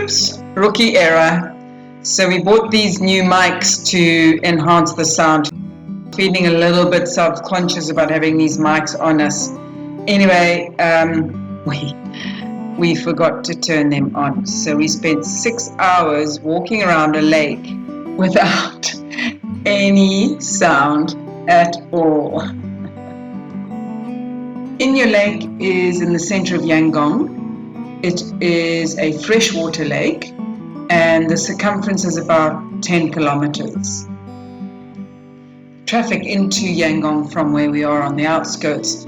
Oops, rookie error. So we bought these new mics to enhance the sound. Feeling a little bit self-conscious about having these mics on us. Anyway, we forgot to turn them on. So we spent 6 hours walking around a lake without any sound at all. Inya Lake is in the center of Yangong. It is a freshwater lake and the circumference is about 10 kilometers. Traffic into Yangong from where we are on the outskirts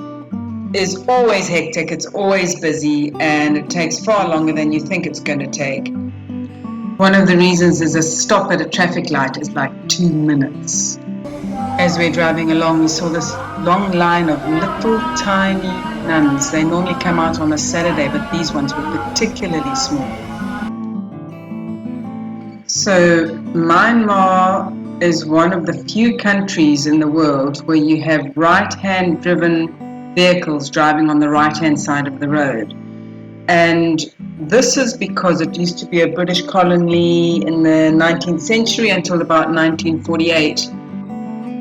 is always hectic, it's always busy, and it takes far longer than you think it's going to take. One of the reasons is a stop at a traffic light is like 2 minutes. As we're driving along, we saw this long line of little tiny nuns. They normally come out on a Saturday, but these ones were particularly small. So Myanmar is one of the few countries in the world where you have right-hand driven vehicles driving on the right-hand side of the road. And this is because it used to be a British colony in the 19th century until about 1948.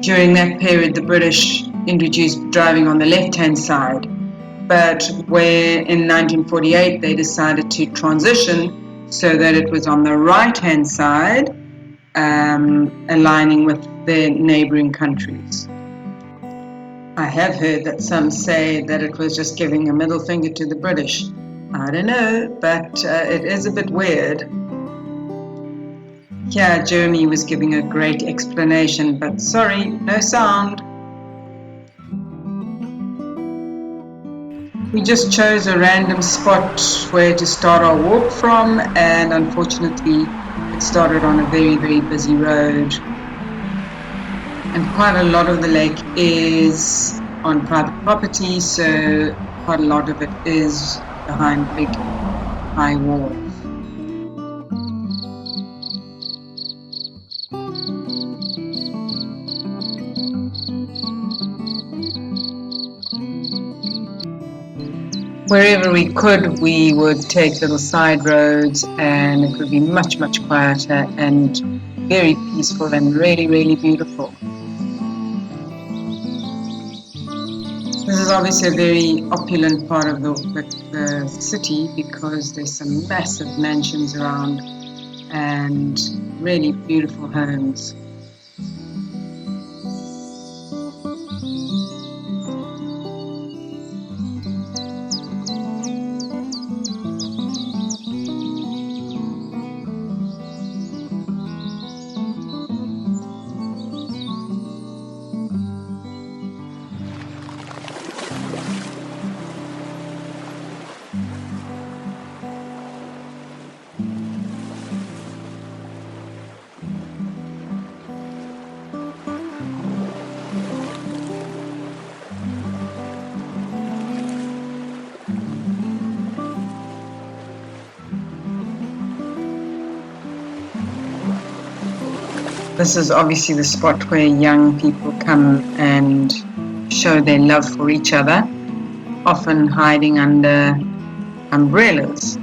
During that period, the British introduced driving on the left-hand side. But where in 1948 they decided to transition so that it was on the right-hand side, aligning with their neighboring countries. I have heard that some say that it was just giving a middle finger to the British. I don't know, but it is a bit weird. Yeah, Jeremy was giving a great explanation, but sorry, no sound. We just chose a random spot where to start our walk from, and unfortunately it started on a very, very busy road. And quite a lot of the lake is on private property, so quite a lot of it is behind big high walls. Wherever we could, we would take little side roads, and it would be much, much quieter and very peaceful and really, really beautiful. This is obviously a very opulent part of the city because there's some massive mansions around and really beautiful homes. This is obviously the spot where young people come and show their love for each other, often hiding under umbrellas.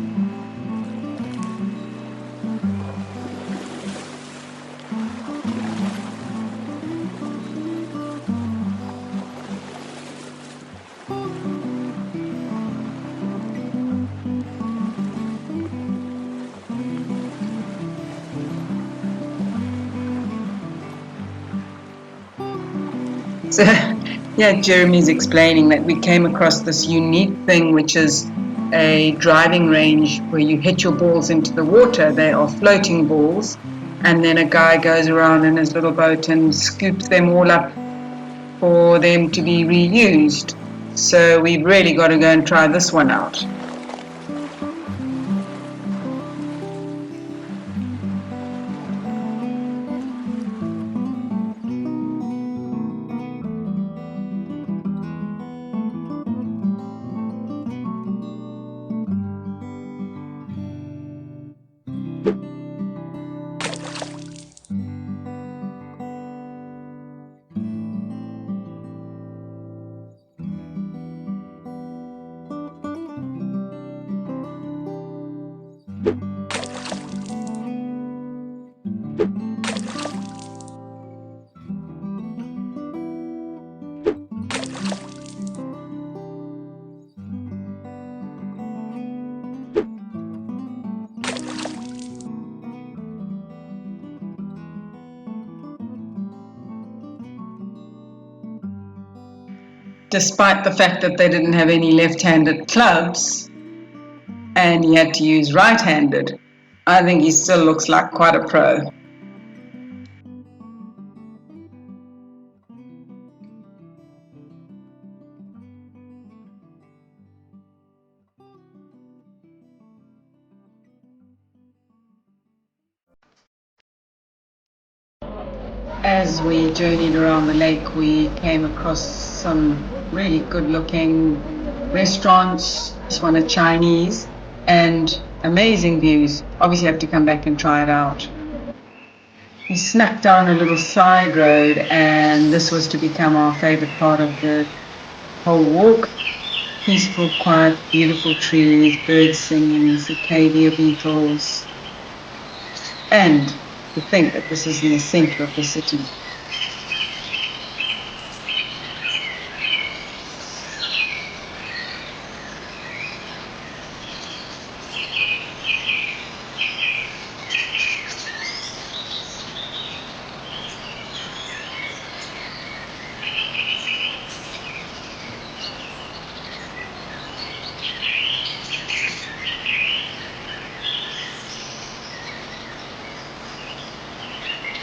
So, yeah, Jeremy's explaining that we came across this unique thing, which is a driving range where you hit your balls into the water. They are floating balls, and then a guy goes around in his little boat and scoops them all up for them to be reused. So we've really got to go and try this one out. despite the fact that they didn't have any left-handed clubs and he had to use right-handed. I think he still looks like quite a pro. As we journeyed around the lake, we came across some really good-looking restaurants. This one, a Chinese, and amazing views. Obviously, have to come back and try it out. We snuck down a little side road, and this was to become our favorite part of the whole walk. Peaceful, quiet, beautiful trees, birds singing, cicada beetles, and to think that this is in the center of the city.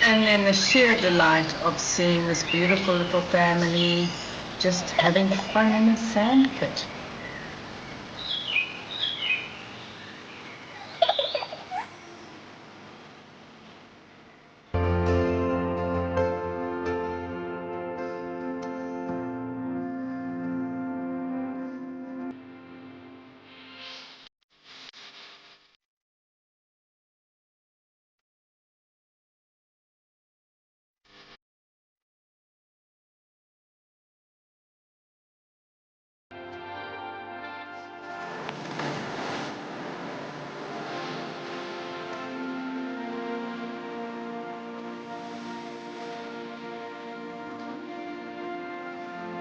And then the sheer delight of seeing this beautiful little family just having fun in a sand pit.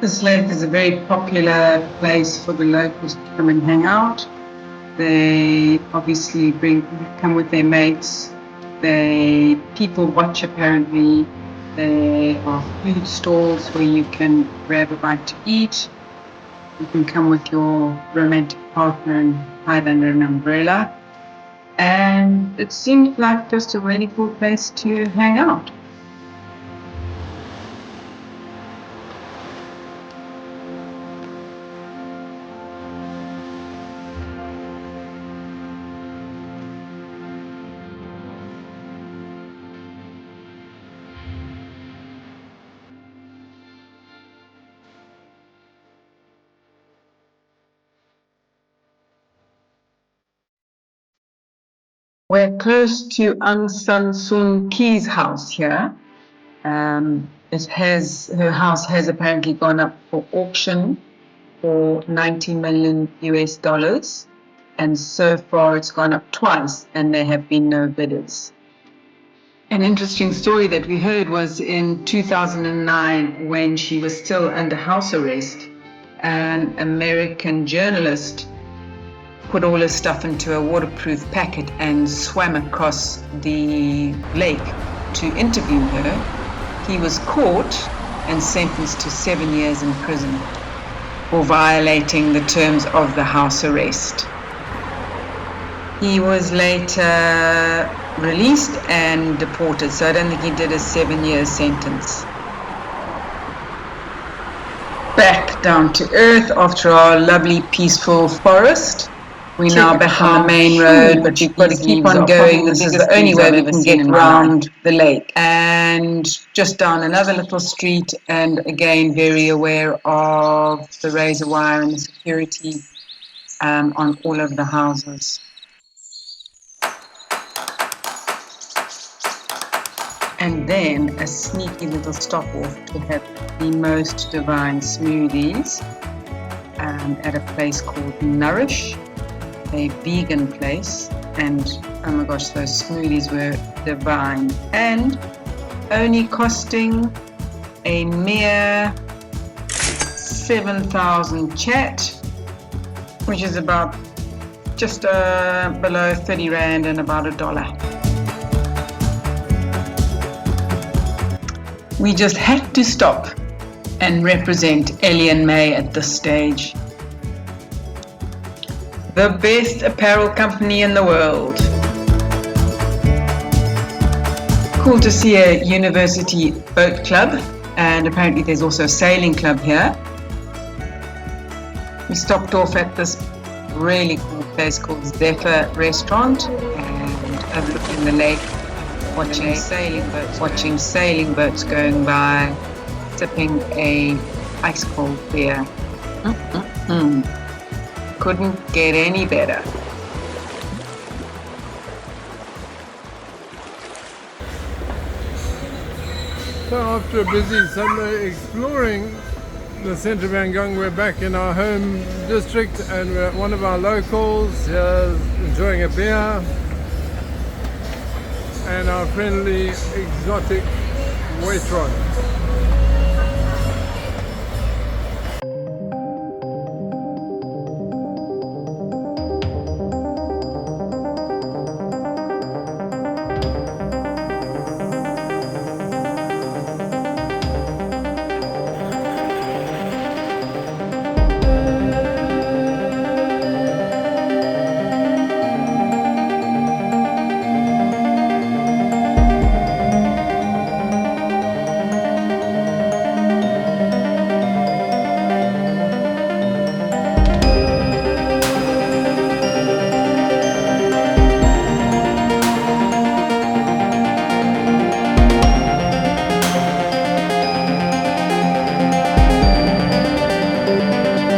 This lake is a very popular place for the locals to come and hang out. They obviously come with their mates. People watch apparently. There are food stalls where you can grab a bite to eat. You can come with your romantic partner and hide under an umbrella. And it seemed like just a really cool place to hang out. We're close to Aung San Suu Kyi's house here. Her house has apparently gone up for auction for 90 million US dollars, and so far it's gone up twice, and there have been no bidders. An interesting story that we heard was in 2009, when she was still under house arrest, an American journalist put all his stuff into a waterproof packet and swam across the lake to interview her. He was caught and sentenced to 7 years in prison for violating the terms of the house arrest. He was later released and deported, so I don't think he did a 7-year sentence. Back down to earth after our lovely peaceful forest. We're now back on the main road, but we've got to keep on going. This is the only way we can get around the lake. And just down another little street, and again very aware of the razor wire and the security on all of the houses. And then a sneaky little stop off to have the most divine smoothies at a place called Nourish, a vegan place, and oh my gosh, those smoothies were divine, and only costing a mere 7,000 chat, which is about just below 30 Rand and about $1. We just had to stop and represent Ellie and May at this stage. The best apparel company in the world. Cool to see a university boat club, and apparently there's also a sailing club here. We stopped off at this really cool place called Zephyr Restaurant and overlooking the lake, watching sailing boats going by, sipping a ice cold beer. Couldn't get any better. So after a busy Sunday exploring the centre of Yangong, we're back in our home district and we're at one of our locals here enjoying a beer and our friendly exotic waitress.